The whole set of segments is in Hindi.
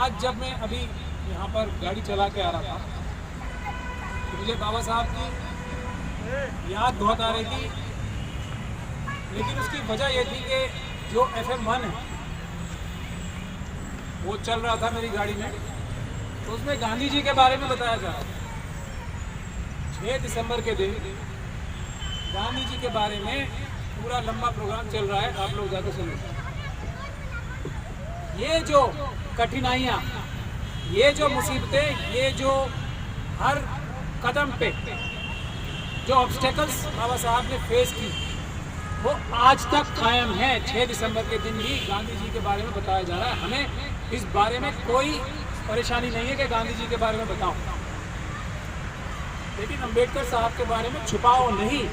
आज जब मैं अभी यहाँ पर गाड़ी चला के आ रहा था तो मुझे बाबा साहब की याद बहुत आ रही थी, लेकिन उसकी वजह यह थी कि जो FM1 है वो चल रहा था मेरी गाड़ी में, तो उसमें गांधी जी के बारे में बताया जा रहा था। 6 दिसंबर के दिन गांधी जी के बारे में पूरा लंबा प्रोग्राम चल रहा है, आप लोग जाकर सुनिए। ये जो कठिनाइयाँ, ये जो मुसीबतें, ये जो हर कदम पे जो ऑब्स्टेकल्स बाबा साहब ने फेस की, वो आज तक कायम है। 6 दिसंबर के दिन भी गांधी जी के बारे में बताया जा रहा है। हमें इस बारे में कोई परेशानी नहीं है कि गांधी जी के बारे में बताऊं, लेकिन अंबेडकर साहब के बारे में छुपाओ नहीं।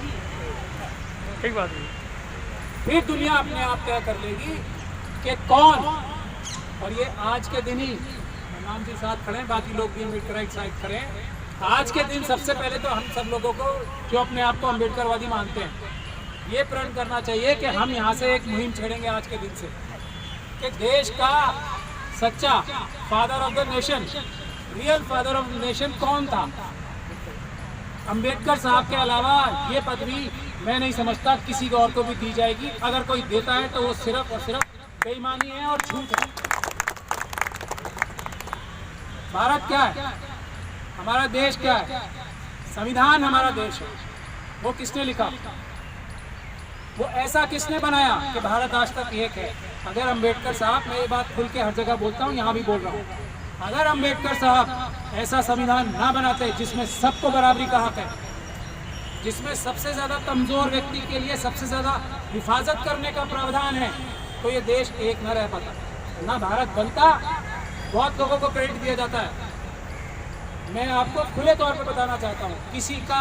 ठीक बात है। फिर दुनिया अपने आप तय कर लेगी कि कौन। और ये आज के दिन ही नाम जी साथ खड़े हैं, बाकी लोग भी अम्बेडकर साइड खड़े हैं। आज के दिन सबसे पहले तो हम सब लोगों को जो अपने आप को अम्बेडकरवादी मानते हैं, ये प्रण करना चाहिए कि हम यहाँ से एक मुहिम छेड़ेंगे आज के दिन से कि देश का सच्चा father of the nation, real father of the nation कौन था। अंबेडकर साहब के अलावा ये पदवी मैं नहीं समझता किसी और को भी दी जाएगी। अगर कोई देता है तो वो सिर्फ और सिर्फ बेईमानी है और झूठ है। भारत क्या है, हमारा देश क्या है, संविधान हमारा देश है। वो किसने लिखा, वो ऐसा किसने बनाया कि भारत आज तक एक है। अगर अंबेडकर साहब, मैं ये बात खुल के हर जगह बोलता हूँ, यहाँ भी बोल रहा हूँ, अगर अंबेडकर साहब ऐसा संविधान ना बनाते जिसमें सबको बराबरी का हक है, जिसमें सबसे ज़्यादा कमज़ोर व्यक्ति के लिए सबसे ज़्यादा हिफाजत करने का प्रावधान है, तो ये देश एक न रह पाता, ना भारत बनता। बहुत लोगों को क्रेडिट दिया जाता है, मैं आपको खुले तौर पे बताना चाहता हूँ, किसी का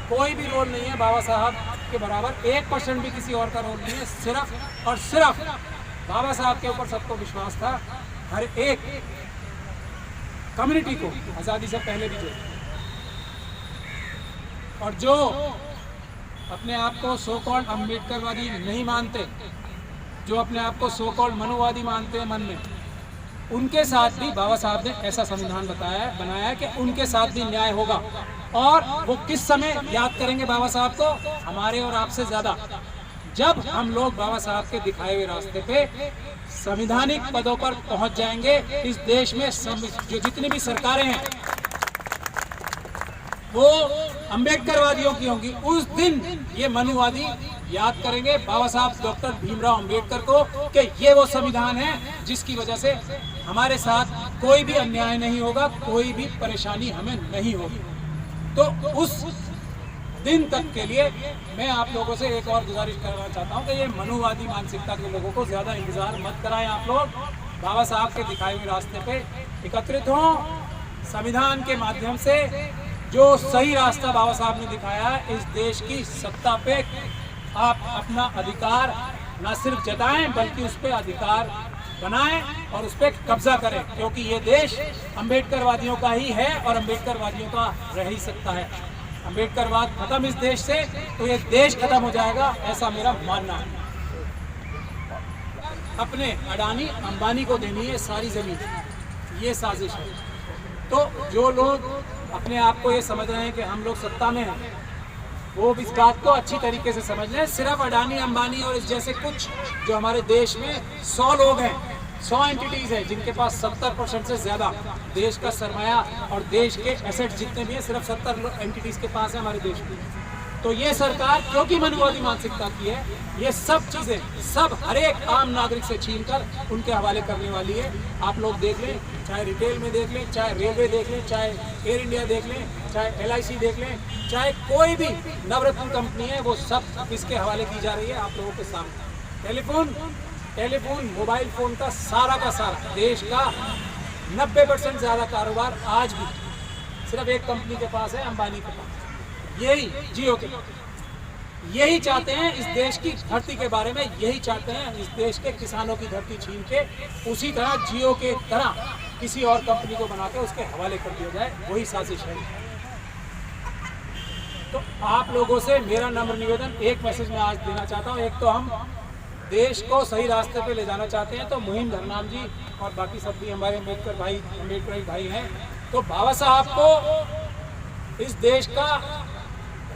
कोई भी रोल नहीं है बाबा साहब के बराबर। 1% भी किसी और का रोल नहीं है। सिर्फ और सिर्फ बाबा साहब के ऊपर सबको विश्वास था, हर एक कम्युनिटी को आज़ादी से पहले भी जो, और जो अपने आप को सो कॉल्ड अम्बेडकरवादी नहीं मानते, जो अपने आप को सो कॉल्ड मनुवादी मानते हैं मन में, उनके साथ भी बाबा साहब ने ऐसा संविधान बनाया है कि उनके साथ भी न्याय होगा। और वो किस समय याद करेंगे बाबा साहब को, हमारे और आपसे ज़्यादा, जब हम लोग बाबा साहब के दिखाए हुए रास्ते पे संविधानिक पदों पर पहुंच जाएंगे। इस देश में जो जितनी भी सरकारें हैं वो अम्बेडकरवादियों की होंगी। उस दिन ये मनुवादी याद करेंगे बाबा साहब डॉक्टर भीमराव अंबेडकर को कि ये वो संविधान है जिसकी वजह से हमारे साथ कोई भी अन्याय नहीं होगा, कोई भी परेशानी हमें नहीं होगी। तो उस दिन तक के लिए मैं आप लोगों से एक और गुजारिश करना चाहता हूँ कि ये मनुवादी मानसिकता के लोगों को ज़्यादा इंतजार मत कराएं। आप लोग बाबा साहब के दिखाए हुए रास्ते पे एकत्रित हों, संविधान के माध्यम से जो सही रास्ता बाबा साहब ने दिखाया है, इस देश की सत्ता पे आप अपना अधिकार न सिर्फ जताएं बल्कि उस पर अधिकार बनाएं और उस पर कब्जा करें, क्योंकि ये देश अम्बेडकरवादियों का ही है और अम्बेडकरवादियों का रह ही सकता है। अम्बेडकरवाद खत्म इस देश से तो ये देश खत्म हो जाएगा, ऐसा मेरा मानना है। अपने अडानी अंबानी को देनी है सारी जमीन, ये साजिश है। तो जो लोग अपने आप को ये समझ रहे हैं कि हम लोग सत्ता में हैं, वो इस बात को अच्छी तरीके से समझ लें। सिर्फ अडानी अंबानी और इस जैसे कुछ जो हमारे देश में 100 लोग हैं, 100 एंटिटीज़ हैं जिनके पास 70% से ज़्यादा देश का सरमाया और देश के एसेट जितने भी हैं, सिर्फ 70 एंटिटीज़ के पास है हमारे देश में। तो ये सरकार क्योंकि मनुवादी मानसिकता की है, ये सब चीज़ें सब हर एक आम नागरिक से छीनकर उनके हवाले करने वाली है। आप लोग देख लें, चाहे रिटेल में देख लें, चाहे रेलवे देख लें, चाहे एयर इंडिया देख लें, चाहे LIC देख लें, चाहे कोई भी नवरत्न कंपनी है, वो सब इसके हवाले की जा रही है आप लोगों के सामने। टेलीफोन मोबाइल फ़ोन का सारा देश का 90% ज़्यादा कारोबार आज भी सिर्फ एक कंपनी के पास है, अंबानी के पास। यही जियो के यही चाहते हैं इस देश की धरती के बारे में, यही चाहते हैं इस देश के किसानों की धरती छीन के उसी तरह जियो के तरह किसी और कंपनी को बना के उसके हवाले कर दिया जाए, वही साजिश है। तो आप लोगों से मेरा नम्र निवेदन, एक मैसेज मैं आज देना चाहता हूँ। एक तो हम देश को सही रास्ते पे ले जाना चाहते हैं तो मुहिम धरनाम जी और बाकी सब भी हमारे अम्बेडकर भाई हैं, तो बाबा साहब को इस देश का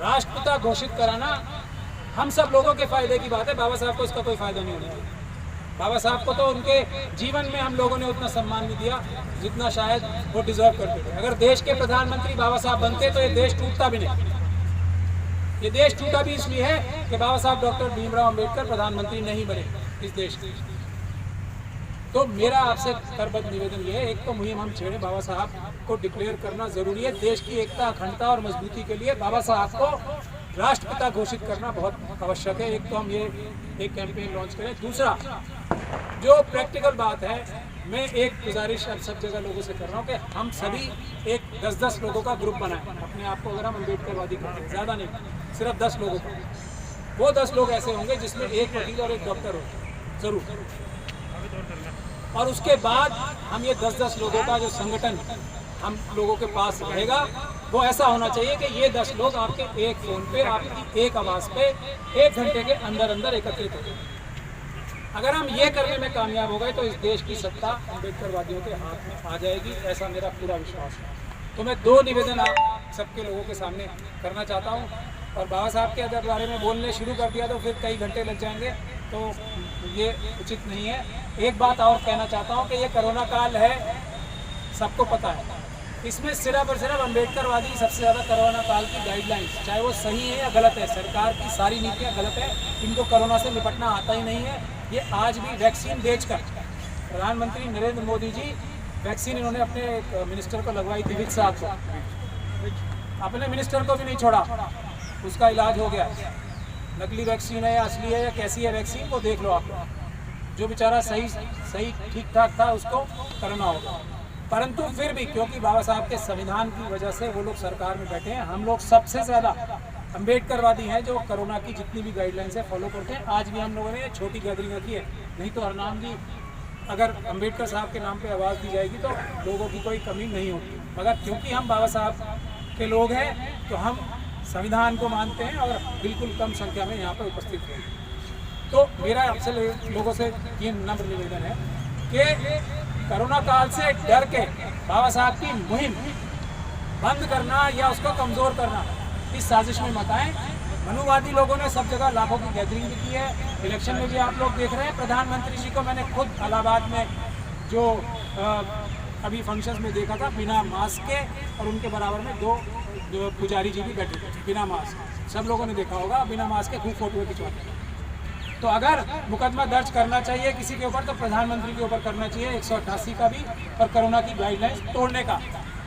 राष्ट्रपिता घोषित कराना हम सब लोगों के फायदे की बात है। बाबा साहब को इसका कोई फायदा नहीं होने वाला। बाबा साहब को तो उनके जीवन में हम लोगों ने उतना सम्मान नहीं दिया जितना शायद वो डिजर्व करते थे। अगर देश के प्रधानमंत्री बाबा साहब बनते तो ये देश टूटता भी नहीं। ये देश टूटा भी इसलिए है कि बाबा साहब डॉक्टर भीमराव अंबेडकर प्रधानमंत्री नहीं बने इस देश के। तो मेरा आपसे करबद्ध निवेदन ये है, एक तो मुहिम हम छेड़े, बाबा साहब को डिक्लेयर करना जरूरी है। देश की एकता, अखंडता और मजबूती के लिए बाबा साहब को राष्ट्रपिता घोषित करना बहुत आवश्यक है। एक तो हम ये एक कैंपेन लॉन्च करें। दूसरा जो प्रैक्टिकल बात है, मैं एक गुजारिश अब सब जगह लोगों से कर रहा हूँ कि हम सभी एक 10-10 लोगों का ग्रुप बनाएं। अपने आप को अगर हम अम्बेडकरवादी करते हैं, ज़्यादा नहीं, सिर्फ 10 लोगों का। वो 10 लोग ऐसे होंगे जिसमें एक वकील और एक डॉक्टर हो जरूर। और उसके बाद हम ये 10-10 लोगों का जो संगठन हम लोगों के पास रहेगा वो ऐसा होना चाहिए कि ये 10 लोग आपके एक फ़ोन पे, आपकी एक आवाज़ पे 1 घंटे के अंदर अंदर एकत्रित हो जाए। अगर हम ये करने में कामयाब हो गए तो इस देश की सत्ता अम्बेडकरवादियों के हाथ में आ जाएगी, ऐसा मेरा पूरा विश्वास है। तो मैं 2 निवेदन आप सबके लोगों के सामने करना चाहता हूँ। और बाबा साहब के अगर बारे में बोलने शुरू कर दिया तो फिर कई घंटे लग जाएंगे, तो ये उचित नहीं है। एक बात और कहना चाहता हूँ कि ये कोरोना काल है, सबको पता है। इसमें सिर्फ और सिर्फ अम्बेडकरवादी सबसे ज़्यादा कोरोना काल की गाइडलाइंस, चाहे वो सही है या गलत है, सरकार की सारी नीतियाँ गलत है, इनको कोरोना से निपटना आता ही नहीं है। ये आज भी वैक्सीन बेचकर प्रधानमंत्री नरेंद्र मोदी जी, वैक्सीन इन्होंने अपने एक मिनिस्टर को लगवाई थी, विज साहब को, अपने मिनिस्टर को भी नहीं छोड़ा, उसका इलाज हो गया। नकली वैक्सीन है या असली है या कैसी है वैक्सीन, वो देख लो आप। जो बेचारा सही ठीक ठाक था उसको करना होगा। परंतु फिर भी क्योंकि बाबा साहब के संविधान की वजह से वो लोग सरकार में बैठे हैं, हम लोग सबसे ज़्यादा अम्बेडकरवादी हैं जो कोरोना की जितनी भी गाइडलाइंस है फॉलो करते हैं। आज भी हम लोगों ने छोटी गैदरिंग रखी है, नहीं तो हरनाम जी अगर अम्बेडकर साहब के नाम पे आवाज़ दी जाएगी तो लोगों की कोई कमी नहीं होगी। मगर क्योंकि हम बाबा साहब के लोग हैं तो हम संविधान को मानते हैं और बिल्कुल कम संख्या में यहाँ पर उपस्थित हैं। तो मेरा आपसे लोगों से ये नम्र निवेदन है कि कोरोना काल से डर के बाबा साहब की मुहिम बंद करना या उसको कमज़ोर करना इस साजिश में मत आए। मनुवादी लोगों ने सब जगह लाखों की गैदरिंग भी की है। इलेक्शन में भी आप लोग देख रहे हैं, प्रधानमंत्री जी को मैंने खुद इलाहाबाद में जो अभी फंक्शंस में देखा था बिना मास्क के, और उनके बराबर में 2 पुजारी जी भी बैठे थे बिना मास्क। सब लोगों ने देखा होगा, बिना मास्क के खूब फोटो खिंचवाते हैं। तो अगर मुकदमा दर्ज करना चाहिए किसी के ऊपर तो प्रधानमंत्री के ऊपर करना चाहिए, 188 का भी और कोरोना की गाइडलाइंस तोड़ने का।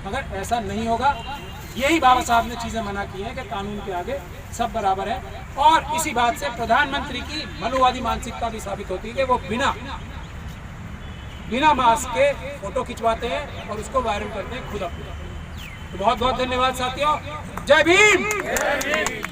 मगर ऐसा नहीं होगा। यही बाबा साहब ने चीज़ें मना की हैं कि कानून के आगे सब बराबर है। और इसी बात से प्रधानमंत्री की मनुवादी मानसिकता भी साबित होती है कि वो बिना मास्क के फोटो खिंचवाते हैं और उसको वायरल करते हैं खुद अपने। तो बहुत बहुत धन्यवाद साथियों। जय भीम।